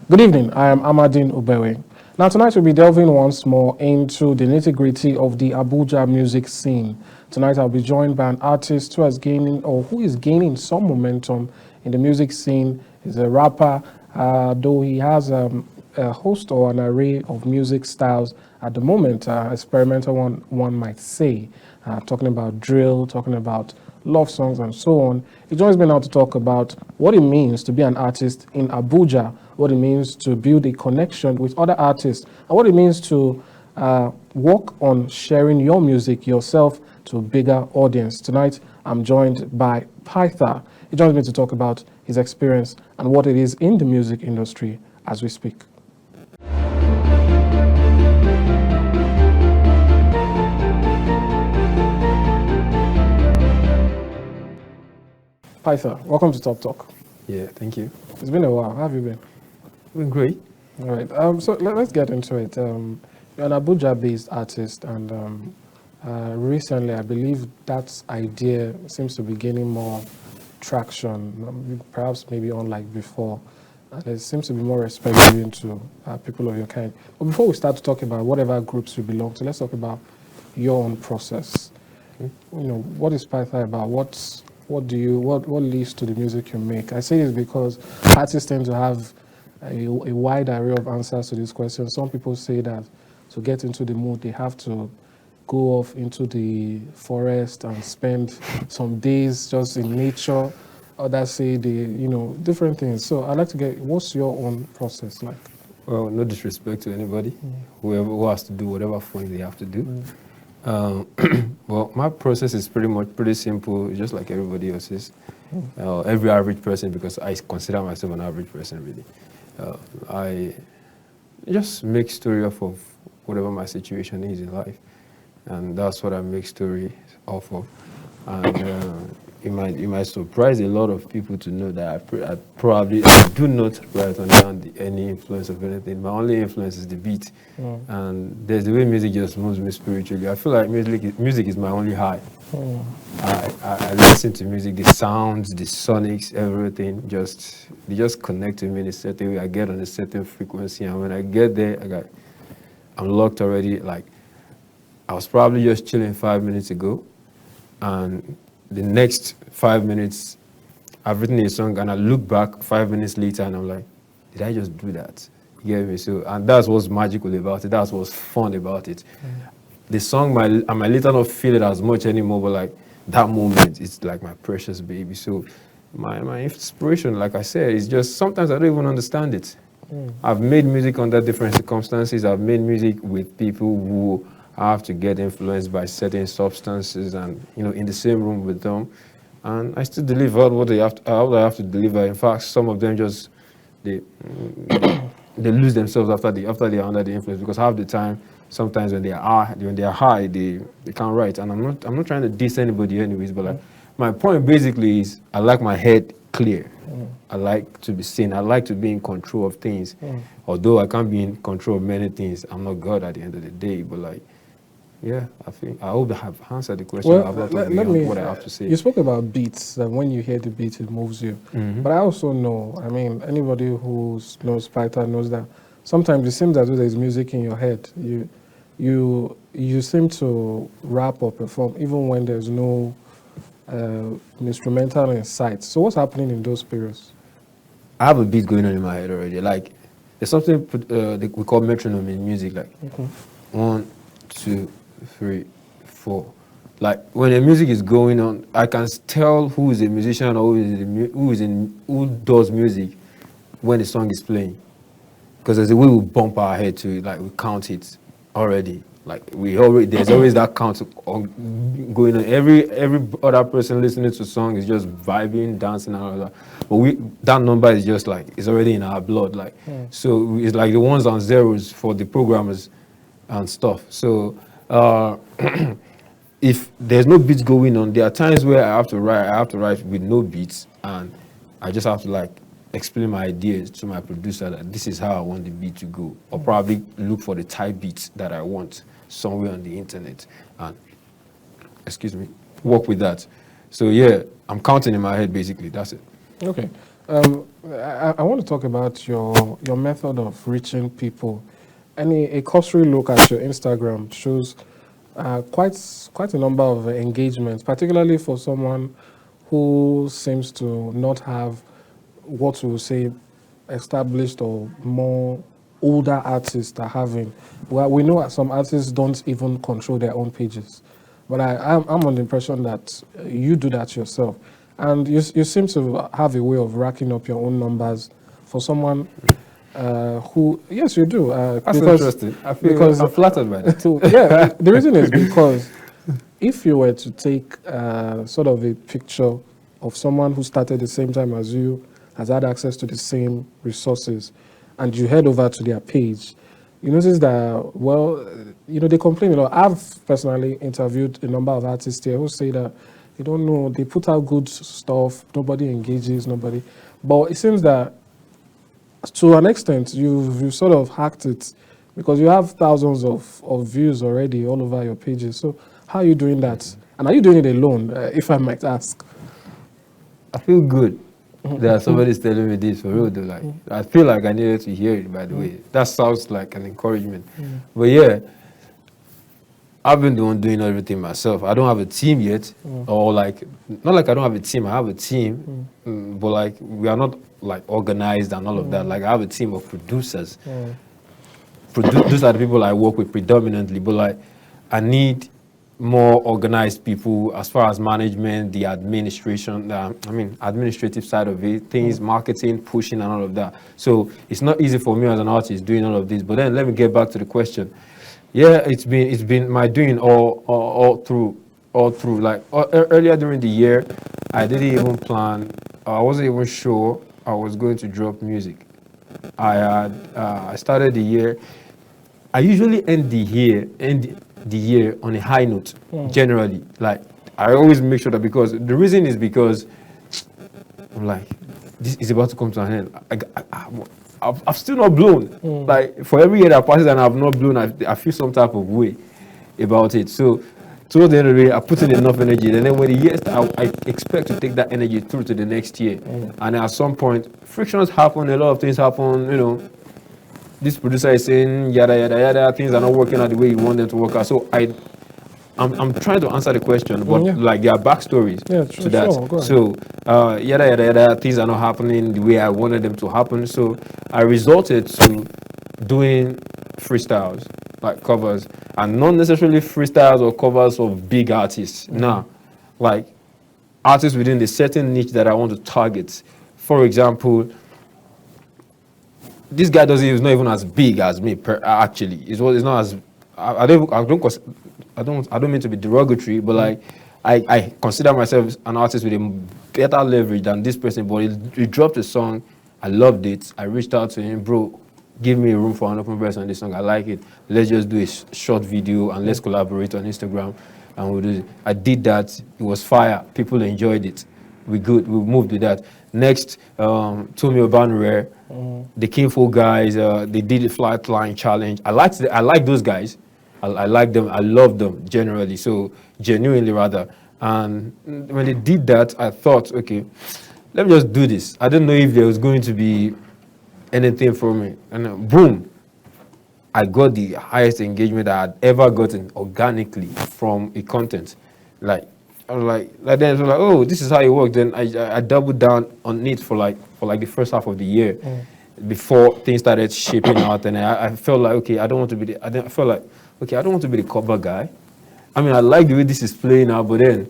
Good evening, I am Amadine Ubewe. Now tonight we'll be delving once more into the nitty-gritty of the Abuja music scene. Tonight I'll be joined by an artist who is gaining some momentum in the music scene. He's a rapper, though he has a host or an array of music styles at the moment, experimental one might say, talking about drill, talking about love songs and so on. He joins me now to talk about what it means to be an artist in Abuja, what it means to build a connection with other artists, and what it means to work on sharing your music yourself to a bigger audience. Tonight, I'm joined by Pytha. He joins me to talk about his experience and what it is in the music industry as we speak. Pytha, welcome to Top Talk. Yeah, thank you. It's been a while. How have you been? Been great. All right. So let's get into it. You're an Abuja-based artist, and recently, I believe that idea seems to be gaining more traction, perhaps maybe unlike before. There seems to be more respect given to people of your kind. But before we start to talk about whatever groups you belong to, let's talk about your own process. Okay. You know, what is Pytha about? What leads to the music you make? I say this because artists tend to have a wide array of answers to this question. Some people say that to get into the mood, they have to go off into the forest and spend some days just in nature. Others say different things. So I'd like to get, what's your own process like? Well, no disrespect to anybody, who has to do whatever fun they have to do. Well, my process is pretty simple, just like everybody else's. Every average person, because I consider myself an average person, really. I just make story off of whatever my situation is in life, and that's what I make story off of. And it might surprise a lot of people to know that I do not write on any influence of anything. My only influence is the beat, and there's the way music just moves me spiritually. I feel like music is my only high. I listen to music, the sounds, the sonics, everything. They just connect to me in a certain way. I get on a certain frequency, and when I get there, I'm locked already. Like I was probably just chilling 5 minutes ago, and the next 5 minutes, I've written a song, and I look back 5 minutes later, and I'm like, did I just do that? You get me? So, and that's what's magical about it. That's what's fun about it. The song, I might later not feel it as much anymore, but like that moment, it's like my precious baby. So, my inspiration, like I said, is just sometimes I don't even understand it. I've made music under different circumstances. I've made music with people who I have to get influenced by certain substances, and in the same room with them, and I still deliver what I have to deliver. In fact, some of them just they lose themselves after they are under the influence, because half the time, sometimes when they are high, they can't write. And I'm not trying to diss anybody, anyways, but like my point basically is I like my head clear. I like to be seen. I like to be in control of things. Although I can't be in control of many things, I'm not God at the end of the day. But like. Yeah, I hope I have answered the question. Well, let me what I have to say. You spoke about beats, that when you hear the beat, it moves you. But I also know, anybody who knows Python knows that sometimes it seems as though there's music in your head. You seem to rap or perform even when there's no instrumental in sight. So what's happening in those periods? I have a beat going on in my head already. Like there's something we call metronome in music. Like 1, 2, 3, 4. Like when the music is going on, I can tell who is a musician or who does music when the song is playing, because there's a way we bump our head to it. Like we count it already. Like there's always that count going on. Every other person listening to a song is just vibing, dancing, and all that. But that number is just like it's already in our blood. Like so, it's like the ones and zeros for the programmers and stuff. So if there's no beats going on, there are times where I have to write with no beats, and I just have to like explain my ideas to my producer that this is how I want the beat to go, or probably look for the type beats that I want somewhere on the internet and work with that. So yeah, I'm counting in my head basically. That's it. Okay. I want to talk about your method of reaching people. A cursory look at your Instagram shows quite a number of engagements, particularly for someone who seems to not have what we would say established or more older artists are having. Well, we know that some artists don't even control their own pages, but I'm on the impression that you do that yourself, and you seem to have a way of racking up your own numbers for someone who, yes, you do. That's interesting. I feel because I'm flattered by that. yeah, the reason is because if you were to take sort of a picture of someone who started the same time as you, has had access to the same resources, and you head over to their page, you notice that, well, they complain a lot. I've personally interviewed a number of artists here who say that they don't know, they put out good stuff, nobody engages, nobody. But it seems that to an extent, you've sort of hacked it because you have thousands of views already all over your pages. So how are you doing that? And are you doing it alone, if I might ask? I feel good that somebody's telling me this for real though. Like, I feel like I needed to hear it, by the way. That sounds like an encouragement. But yeah, I've been the one doing everything myself. I don't have a team yet, or like, not like I don't have a team. I have a team, but like we are not like organized and all of that. Like I have a team of producers. Those are the people I work with predominantly. But like, I need more organized people as far as management, the administration. Administrative side of it, things, marketing, pushing, and all of that. So it's not easy for me as an artist doing all of this. But then let me get back to the question. Yeah, it's been my doing all through. Like earlier during the year, I didn't even plan. I wasn't even sure I was going to drop music. I started the year. I usually end the year on a high note. Generally, like I always make sure that, because the reason is because I'm like, this is about to come to an end. I've still not blown. Like for every year that passes and I've not blown, I feel some type of way about it. So towards the end of the day, I put in enough energy, and then when the year starts, I expect to take that energy through to the next year. And at some point, frictions happen, a lot of things happen. This producer is saying yada yada yada, things are not working out the way you want them to work out. So I'm trying to answer the question, but like there are backstories to that. Sure, so yada yada yada, things are not happening the way I wanted them to happen. So I resorted to doing freestyles, like covers, and not necessarily freestyles or covers of big artists. Nah, like artists within the certain niche that I want to target. For example, this guy is not even as big as me. Actually, it's not as. I don't mean to be derogatory, but like I consider myself an artist with a better leverage than this person. But he dropped a song, I loved it. I reached out to him, bro. Give me a room for an open verse on this song. I like it. Let's just do a short video and let's collaborate on Instagram. And we'll do it. I did that. It was fire. People enjoyed it. We moved with that. Next, Tomi Obanure, the Kingful guys, they did a flatline challenge. I like those guys. I like them. I love them generally. So genuinely rather. And when they did that, I thought, okay, let me just do this. I didn't know if there was going to be anything from me. And then, boom, I got the highest engagement I had ever gotten organically from a content. Like, I was like then it was like, oh, this is how it works. Then I doubled down on it for like the first half of the year, before things started shaping out. And I felt like, okay, I don't want to be the cover guy. I mean, I like the way this is playing out, but then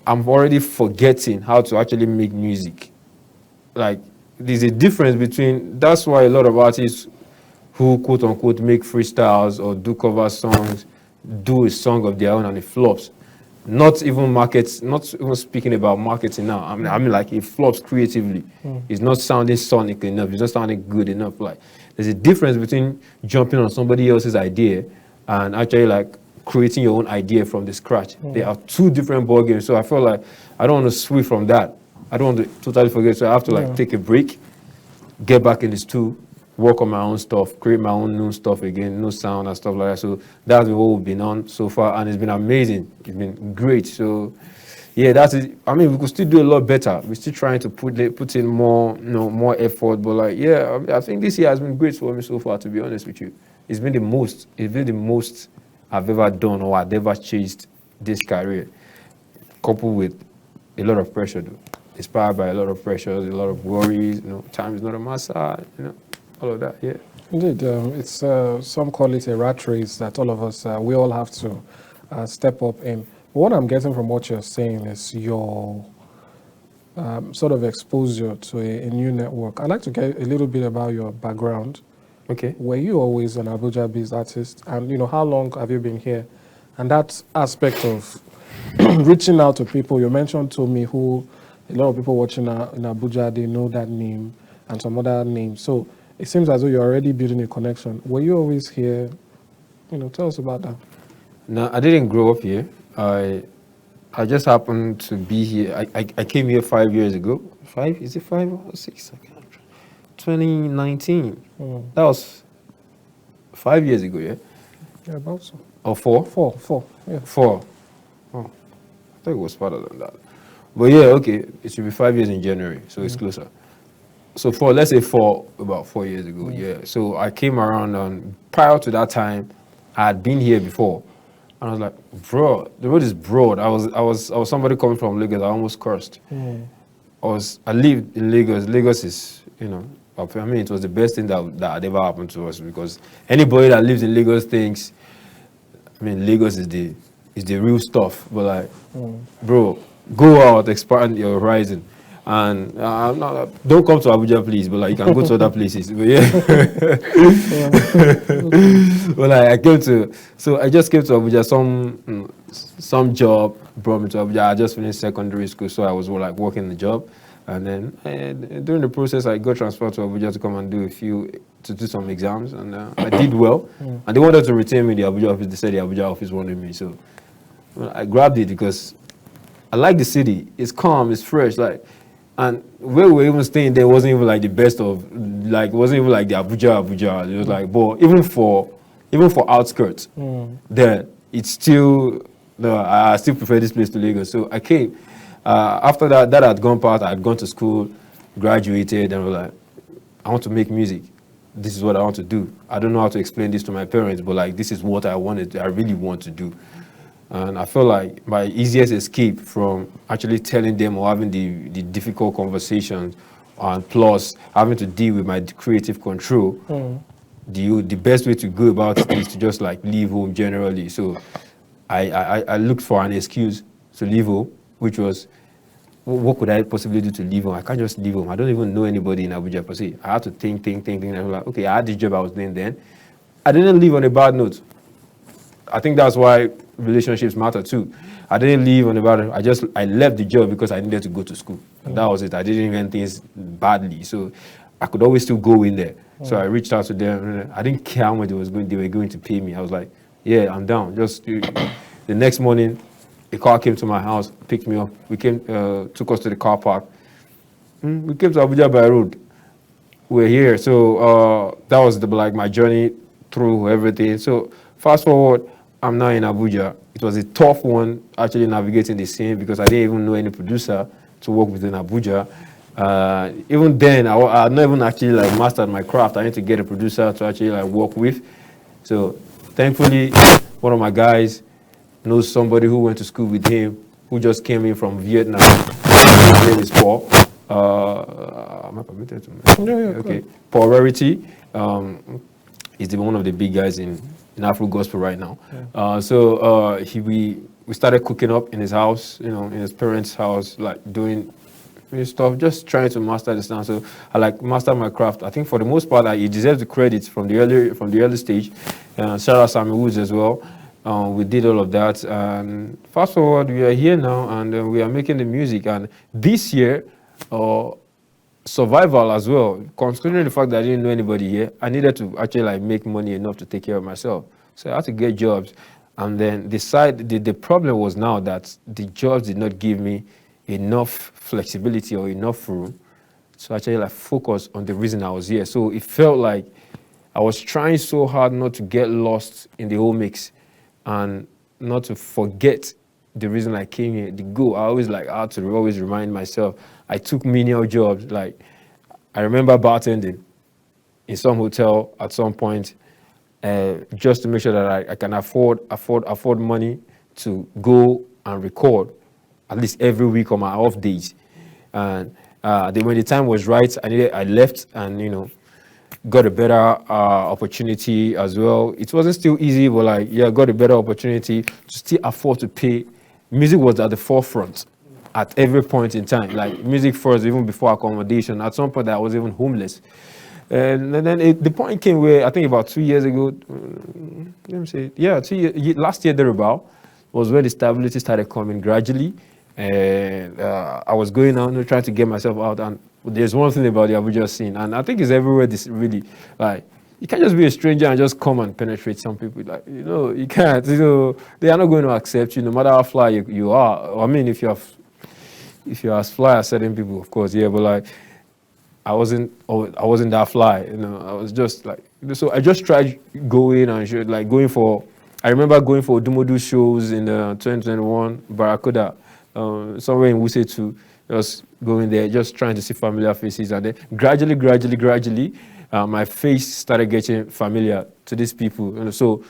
I'm already forgetting how to actually make music. Like, there's a difference between. That's why a lot of artists who quote unquote make freestyles or do cover songs do a song of their own and it flops. Not even speaking about marketing now. I mean like it flops creatively. It's not sounding sonic enough. It's not sounding good enough. Like there's a difference between jumping on somebody else's idea and actually like creating your own idea from the scratch. They are two different ball games. So I feel like I don't want to switch from that. I don't want to totally forget. So I have to like take a break, get back in the stool, work on my own stuff, create my own new stuff again, new sound and stuff like that. So that's what we've been on so far, and it's been amazing. It's been great. So yeah, that's it. I mean, we could still do a lot better. We're still trying to put in more, more effort. But like, yeah, I think this year has been great for me so far. To be honest with you, it's been the most. It's been the most I've ever done or I've ever chased this career, coupled with a lot of pressure, though. Inspired by a lot of pressures, a lot of worries. Time is not on my side. All of that. Yeah. Indeed, it's some call it a rat race that all of us we all have to step up in. What I'm getting from what you're saying is your sort of exposure to a new network. I'd like to get a little bit about your background. Okay. Were you always an Abuja-based artist? And how long have you been here? And that aspect of reaching out to people, you mentioned to me who a lot of people watching in Abuja, they know that name and some other names. So it seems as though you're already building a connection. Were you always here? Tell us about that. No, I didn't grow up here. I just happened to be here. I came here 5 years ago. 5? Is it 5 or 6? 2019. That was 5 years ago, yeah? Yeah, about so. Or 4? 4, yeah. 4. Oh, I thought it was farther than that. But yeah, okay, it should be 5 years in January, so it's closer. So let's say about 4 years ago, yeah. So I came around, and prior to that time, I had been here before. And I was like, bro, the road is broad. I was somebody coming from Lagos. I almost cursed. I lived in Lagos. Lagos is, I mean, it was the best thing that had ever happened to us, because anybody that lives in Lagos thinks, I mean, Lagos is the real stuff. But like, bro, go out, expand your horizon. And don't come to Abuja, please. But like, you can go to other places. But yeah. But like, I just came to Abuja. Some job brought me to Abuja. I just finished secondary school, so I was like working the job. And then during the process, I got transferred to Abuja to come and do some exams, and I did well. And they wanted to retain me in the Abuja office. They said the Abuja office wanted me, so I grabbed it because I like the city. It's calm, it's fresh, like. And where we were even staying there wasn't even like the best of, like, wasn't even like the Abuja. It was like, but even for outskirts, there it's still. No, I still prefer this place to Lagos. So I came. After that had gone past. I had gone to school, graduated, and was like, I want to make music. This is what I want to do. I don't know how to explain this to my parents, but like, this is what I really want to do. And I felt like my easiest escape from actually telling them or having the difficult conversations, and plus having to deal with my creative control, the best way to go about it is to just like leave home generally. So I looked for an excuse to leave home, which was, what could I possibly do to leave home? I can't just leave home. I don't even know anybody in Abuja per se. I had to think. And I was like, okay, I had this job I was doing then. I didn't leave on a bad note. I think that's why relationships matter too. I didn't leave on a bad note. I left the job because I needed to go to school. And that was it. I didn't even things badly. So I could always still go in there. So I reached out to them. I didn't care how much they were going to pay me. I was like, yeah, I'm down. Just the next morning, a car came to my house, picked me up. We came, took us to the car park. We came to Abuja by road. We're here. So that was my journey through everything. So fast forward, I'm now in Abuja. It was a tough one actually navigating the scene because I didn't even know any producer to work with in Abuja. Even then, I had not even actually like mastered my craft. I need to get a producer to actually like work with. So thankfully, one of my guys knows somebody who went to school with him, who just came in from Vietnam. His name is Paul. Am I permitted to mention? Yeah, okay. Paul Rarity. He's one of the big guys in Afro gospel right now. Yeah. We started cooking up in his house, in his parents' house, like doing stuff, just trying to master the sound. So I like master my craft. I think for the most part, he deserves the credit from the early stage. Shout out Sammy Woods as well. We did all of that. And fast forward, we are here now, and we are making the music. And this year, survival as well, considering the fact that I didn't know anybody here, I needed to actually like make money enough to take care of myself. So I had to get jobs. And then the problem was now that the jobs did not give me enough flexibility or enough room to actually like focus on the reason I was here. So it felt like I was trying so hard not to get lost in the whole mix and not to forget the reason I came here. The goal, I always like how to always remind myself. I took menial jobs. Like, I remember bartending in some hotel at some point, just to make sure that I can afford money to go and record at least every week on my off days. And then when the time was right, I left and, you know, got a better opportunity as well. It wasn't still easy, but like, yeah, got a better opportunity to still afford to pay. Music was at the forefront at every point in time. Like, music first, even before accommodation. At some point, I was even homeless. And then the point came where I think about 2 years ago, let me say, yeah, last year thereabout, was when the stability started coming gradually. And I was going out, trying to get myself out. And there's one thing about the Abuja scene, and I think it's everywhere. This really, like, you can't just be a stranger and just come and penetrate some people. Like, you know, you can't. You know, they are not going to accept you, no matter how fly you are. I mean, if you're as fly as certain people, of course, yeah. But like, I wasn't that fly. You know, I was just like, so I just tried going and like going for. I remember going for Dumodu shows in 2021, Barracuda. Somewhere in Wuse too, just going there, just trying to see familiar faces, and then gradually, my face started getting familiar to these people. And so,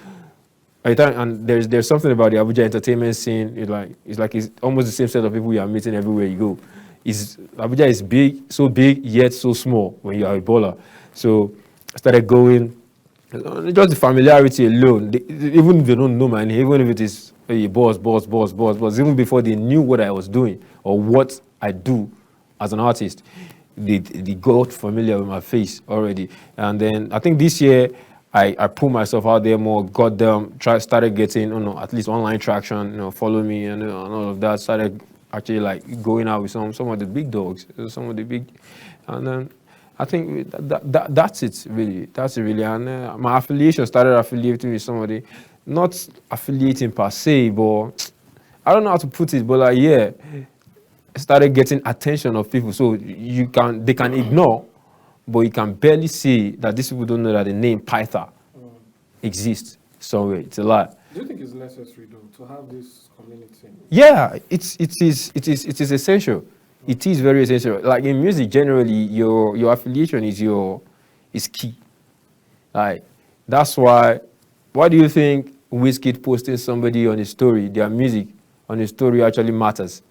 and there's something about the Abuja entertainment scene. It's almost the same set of people you are meeting everywhere you go. Abuja is big, so big yet so small when you are a baller. So I started going. Just the familiarity alone, even if they don't know my name, even if it is a boss, even before they knew what I was doing or what I do as an artist, they got familiar with my face already. And then I think this year I put myself out there more, got them, started getting, you know, at least online traction, you know, follow me and all of that. Started actually like going out with some of the big dogs, some of the big, and then I think that's it really. That's it really. And my affiliation started affiliating with somebody, not affiliating per se, but I don't know how to put it, but like, yeah, started getting attention of people. So they can ignore, but you can barely see that these people don't know that the name Pytha exists somewhere. It's a lie. Do you think it's necessary though to have this community? Yeah, it is essential. It is very essential. Like in music, generally, your affiliation is key. Like, that's why. Why do you think Wizkid posting somebody on his story, their music on his story actually matters?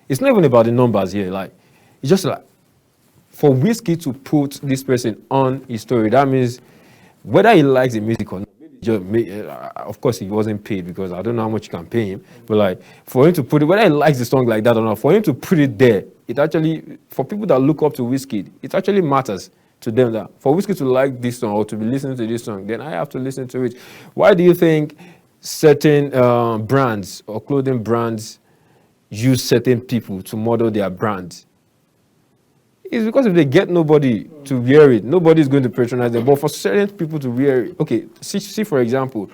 It's not even about the numbers here. Like, it's just like for Wizkid to put this person on his story, that means whether he likes the music or not. Of course, he wasn't paid because I don't know how much you can pay him. But like, for him to put it, whether he likes the song like that or not, for him to put it there, it actually, for people that look up to Wizkid, it actually matters to them that for Wizkid to like this song or to be listening to this song, then I have to listen to it. Why do you think certain brands or clothing brands use certain people to model their brands? It's because if they get nobody to wear it, nobody's going to patronize them. But for certain people to wear it, okay, see for example,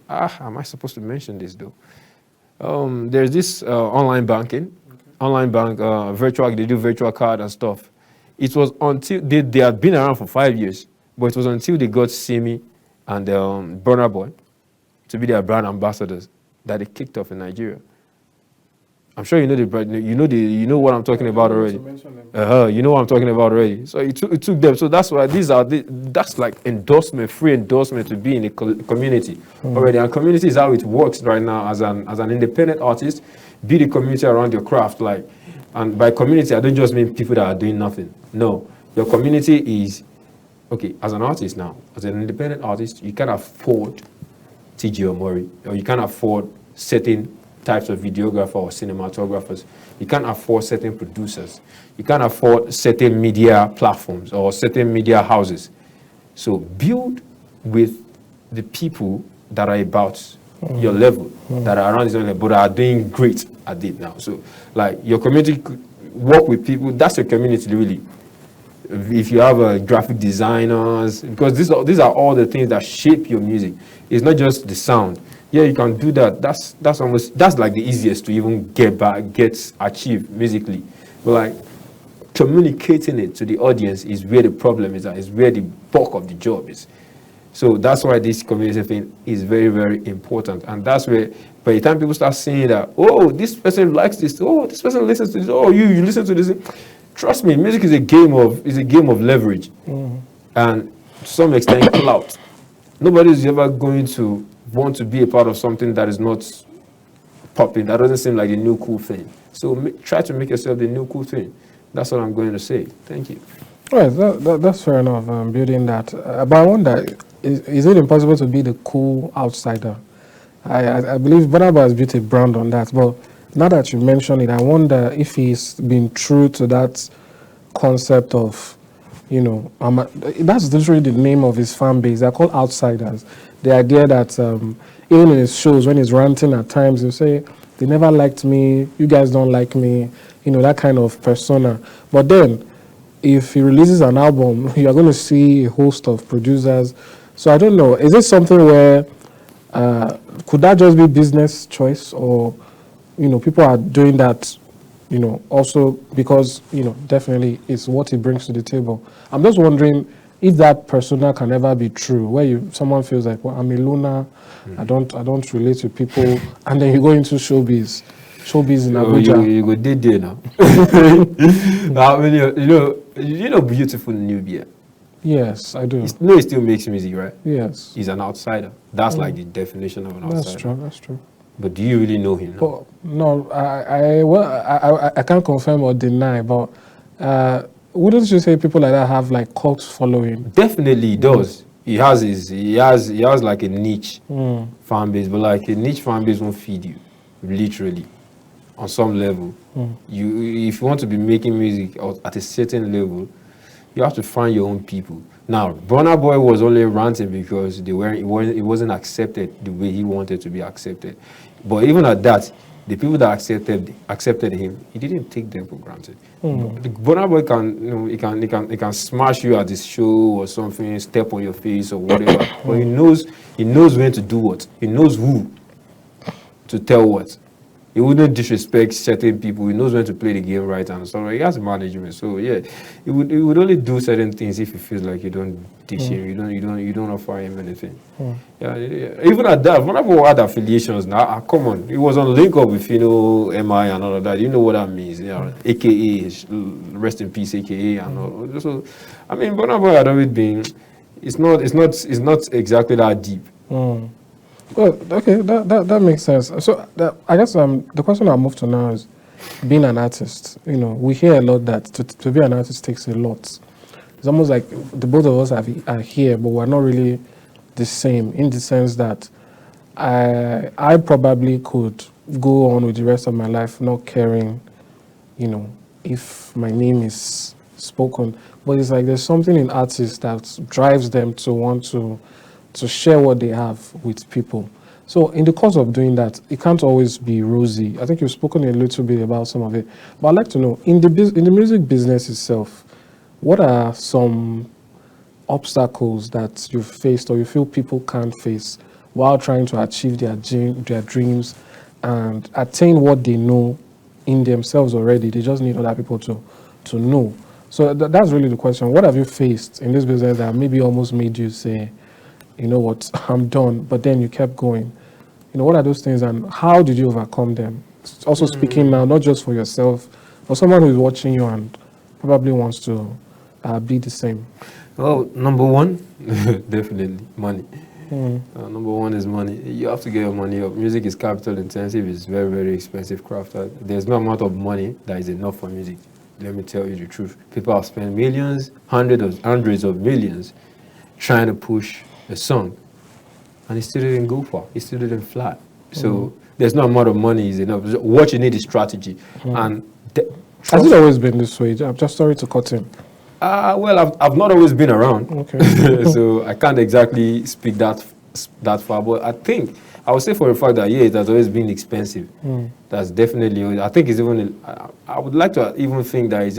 am I supposed to mention this though? There's this online banking, online bank, virtual, they do virtual card and stuff. It was until, they had been around for 5 years, but it was until they got Simi and Burna Boy to be their brand ambassadors that they kicked off in Nigeria. I'm sure you know what I'm talking about already. You know what I'm talking about already. So it took them. So that's why that's like endorsement, free endorsement to be in a community already. And community is how it works right now as an independent artist. Be the community around your craft, like, and by community I don't just mean people that are doing nothing. No, your community is okay. As an artist now, as an independent artist, you can't afford TG Omori, or you can't afford certain types of videographers or cinematographers. You can't afford certain producers. You can't afford certain media platforms or certain media houses. So build with the people that are about your level, that are around this level, but are doing great at it now. So like your community could work with people. That's your community really. If you have graphic designers, because these are all the things that shape your music. It's not just the sound. Yeah, you can do that. That's like the easiest to even get achieved musically. But like communicating it to the audience is where the problem is. Is where the bulk of the job is. So that's why this community thing is very, very important. And that's where, by the time people start saying that, oh, this person likes this, oh, this person listens to this, oh, you listen to this. Trust me, music is a game of leverage. And to some extent, clout. Nobody is ever going to want to be a part of something that is not popping. That doesn't seem like the new cool thing. So try to make yourself the new cool thing. That's what I'm going to say. Thank you. Right, that's fair enough, building that. But I wonder, is it impossible to be the cool outsider? I believe Barnaba has built a brand on that. But now that you mention it, I wonder if he's been true to that concept of, that's literally the name of his fan base. They're called outsiders. The idea that even in his shows, when he's ranting at times, he'll say, they never liked me, you guys don't like me, that kind of persona. But then, if he releases an album, you're going to see a host of producers. So I don't know, is this something where, could that just be business choice, or, people are doing that, also because, definitely it's what he brings to the table. I'm just wondering if that persona can ever be true, where someone feels like, well, I'm a loner, I don't relate to people, and then you go into showbiz in Abuja. You go did there now. Beautiful Nubia. Yes, I do. He still makes music, right? Yes. He's an outsider. That's like the definition of an outsider. That's true. But do you really know him now? Well, no, I can't confirm or deny, but wouldn't you say people like that have like cult following? Definitely he does. He has like a niche fan base, but like a niche fan base won't feed you, literally, on some level. If you want to be making music at a certain level, you have to find your own people. Now, Burna Boy was only ranting because it wasn't accepted the way he wanted to be accepted. But even at that, the people that accepted him, he didn't take them for granted. The Burna Boy he can smash you at his show or something, step on your face or whatever. But he knows when to do what. He knows who to tell what. He wouldn't disrespect certain people. He knows when to play the game right and stuff. He has management. So yeah, he would only do certain things if he feels like you don't dish him, you don't offer him anything. Yeah. Even at that, whenever we had affiliations now, come on. He was on link up with MI and all of that. You know what that means. AKA rest in peace, AKA and all. So I mean, Burna Boy had always been. It's not exactly that deep. Well, okay, that makes sense. So I guess the question I'll move to now is being an artist. We hear a lot that to be an artist takes a lot. It's almost like the both of us are here, but we're not really the same in the sense that I probably could go on with the rest of my life not caring, if my name is spoken. But it's like there's something in artists that drives them to want to share what they have with people. So in the course of doing that, it can't always be rosy. I think you've spoken a little bit about some of it. But I'd like to know, in the music business itself, what are some obstacles that you've faced or you feel people can't face while trying to achieve their dreams and attain what they know in themselves already? They just need other people to know. So that's really the question. What have you faced in this business that maybe almost made you say, you know what, I'm done, but then you kept going? What are those things and how did you overcome them? Also speaking now, not just for yourself, for someone who's watching you and probably wants to be the same. Well, number one, definitely money. Number one is money. You have to get your money up. Music is capital intensive. It's very, very expensive craft. There's no amount of money that is enough for music. Let me tell you the truth. People have spent millions, hundreds of millions trying to push a song, and it still didn't go far. It still didn't fly. So there's no amount of money is enough. What you need is strategy. And has it always been this way? I'm just sorry to cut in. Well, I've not always been around, okay. So I can't exactly speak that far. But I think I would say for a fact that it has always been expensive. That's definitely. I think it's even. I would like to even think that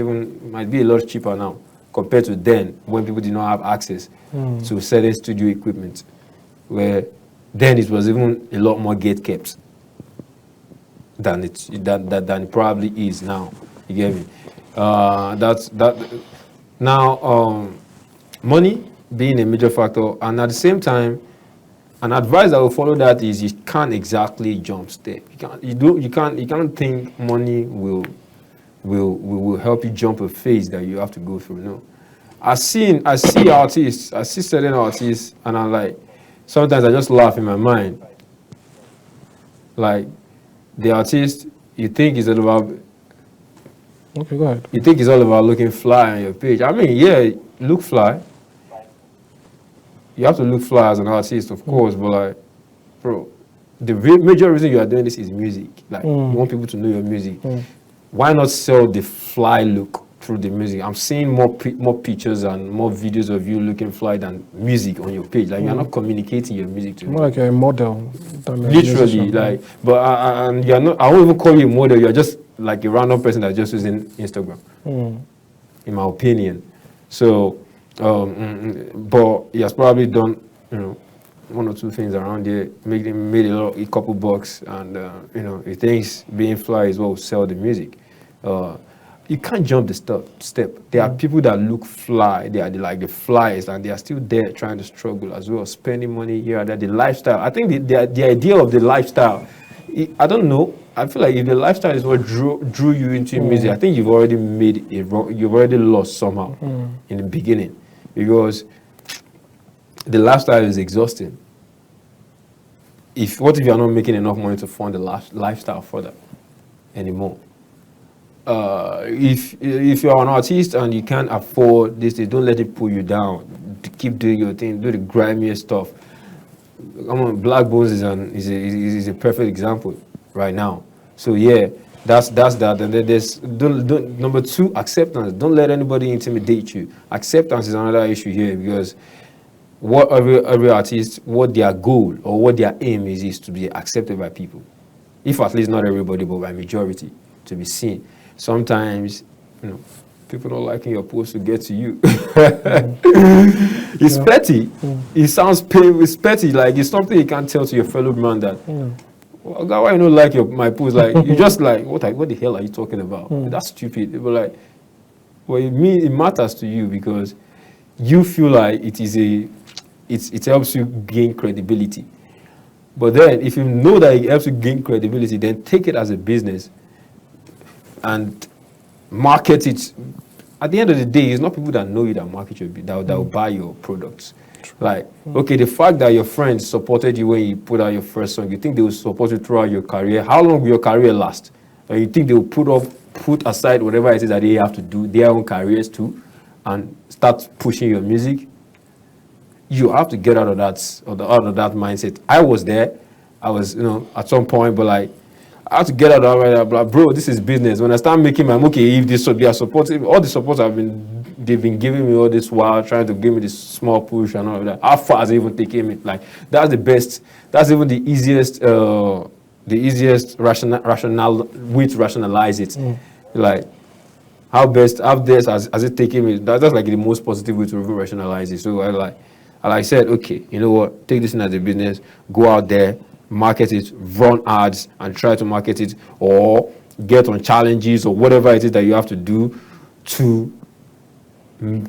might be a lot cheaper now compared to then when people did not have access to certain studio equipment, where then it was even a lot more gate kept than it probably is now. You get me? Now money being a major factor. And at the same time, an advice that will follow that is you can't exactly jump step. You can't think money will help you jump a phase that you have to go through. No. I see artists, I see certain artists, and I'm like, sometimes I just laugh in my mind. Like, the artist, you think is all about. Okay, go ahead. You think it's all about looking fly on your page. I mean, yeah, look fly. You have to look fly as an artist, of course, but like, bro, the major reason you are doing this is music. Like, you want people to know your music. Why not sell the fly look through the music? I'm seeing more pictures and more videos of you looking fly than music on your page. Like, you're not communicating your music to me. More like a model. Than a Literally, musician. like, but and you're not. I won't even call you a model. You're just like a random person that's just using Instagram, in my opinion. So, but he has probably done, one or two things around here, made a couple bucks, and he thinks being fly is what will sell the music. You can't jump the step. There are people that look fly. They are the flies, and they are still there trying to struggle as well, spending money here and there. The lifestyle. I think the idea of the lifestyle. I don't know. I feel like if the lifestyle is what drew you into music, I think you've already made it wrong. You've already lost somehow in the beginning, because the lifestyle is exhausting. What if you're not making enough money to fund the lifestyle further anymore? If you're an artist and you can't afford this, don't let it pull you down. Keep doing your thing. Do the grimiest stuff. Black Bones is a perfect example right now. So yeah, that's that. And then there's number two, acceptance. Don't let anybody intimidate you. Acceptance is another issue here, because what every artist, what their goal or what their aim is to be accepted by people. If at least not everybody, but by majority, to be seen. Sometimes, people not liking your post to get to you. It's petty. It sounds it's petty. Like, it's something you can't tell to your fellow man that, well, God, why you don't like my post? Like, you just like, what the hell are you talking about? That's stupid. But like, well, it matters to you because you feel like it helps you gain credibility. But then, if you know that it helps you gain credibility, then take it as a business and market it. At the end of the day, it's not people that know you that market your that will buy your products. Like, okay, the fact that your friends supported you when you put out your first song, you think they will support you throughout your career? How long will your career last? Or you think they will put aside whatever it is that they have to do, their own careers too, and start pushing your music? You have to get out of that mindset. I was there. I was, at some point, but like, I have to get out of that. Like, bro, this is business. When I start making my okay, if they are supporting, all the support they've been giving me all this while, trying to give me this small push and all of that. How far has it even taken me? Like, that's the best. That's even the easiest rational way to rationalize it. Like, how best has it taken me? That's like the most positive way to even rationalize it. So I said, okay, you know what? Take this in as a business. Go out there, market it, run ads, and try to market it, or get on challenges or whatever it is that you have to do to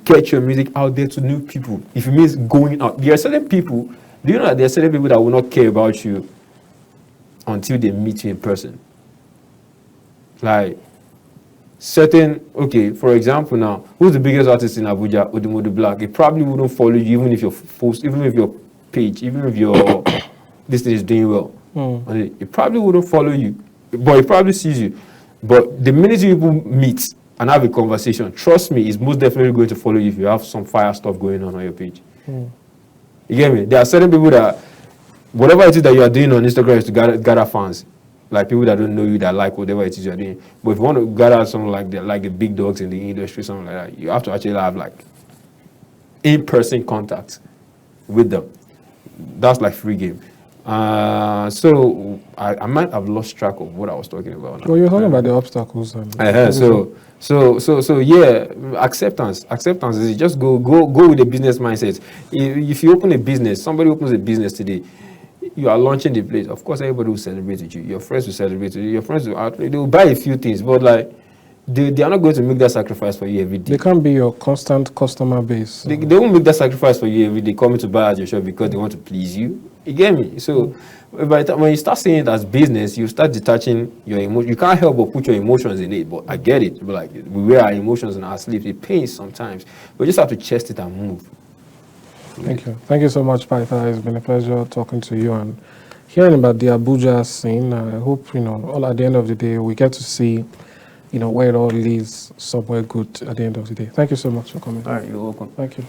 get your music out there to new people. If it means going out, there are certain people. Do you know that there are certain people that will not care about you until they meet you in person? Like, okay, for example now, who's the biggest artist in Abuja? Odumodu Black. He probably wouldn't follow you even if your page, even if your this thing is doing well. He probably wouldn't follow you, but he probably sees you. But the minute you people meet and have a conversation, trust me, he's most definitely going to follow you if you have some fire stuff going on your page. You get me? There are certain people that, whatever it is that you are doing on Instagram is to gather fans. Like people that don't know you, that like whatever it is you're doing. But if you want to gather something like the big dogs in the industry, something like that, you have to actually have like in-person contact with them. That's like free game. So I might have lost track of what I was talking about now. Well, you're talking about the obstacles. So yeah, acceptance is just go with a business mindset. If you open a business, somebody opens a business today, you are launching the place. Of course, everybody will celebrate with you. Your friends will celebrate with you. Your friends they will buy a few things, but like, they are not going to make that sacrifice for you every day. They can't be your constant customer base. They won't make that sacrifice for you every day, coming to buy at your shop because they want to please you. You get me? So by the time when you start seeing it as business, you start detaching your emotion. You can't help but put your emotions in it. But I get it. But like we wear our emotions in our sleeves. It pains sometimes. We just have to chest it and move. Thank you. Thank you so much, Pytha. It's been a pleasure talking to you and hearing about the Abuja scene. I hope, all at the end of the day, we get to see, where it all leads somewhere good at the end of the day. Thank you so much for coming. All right, you're welcome. Thank you.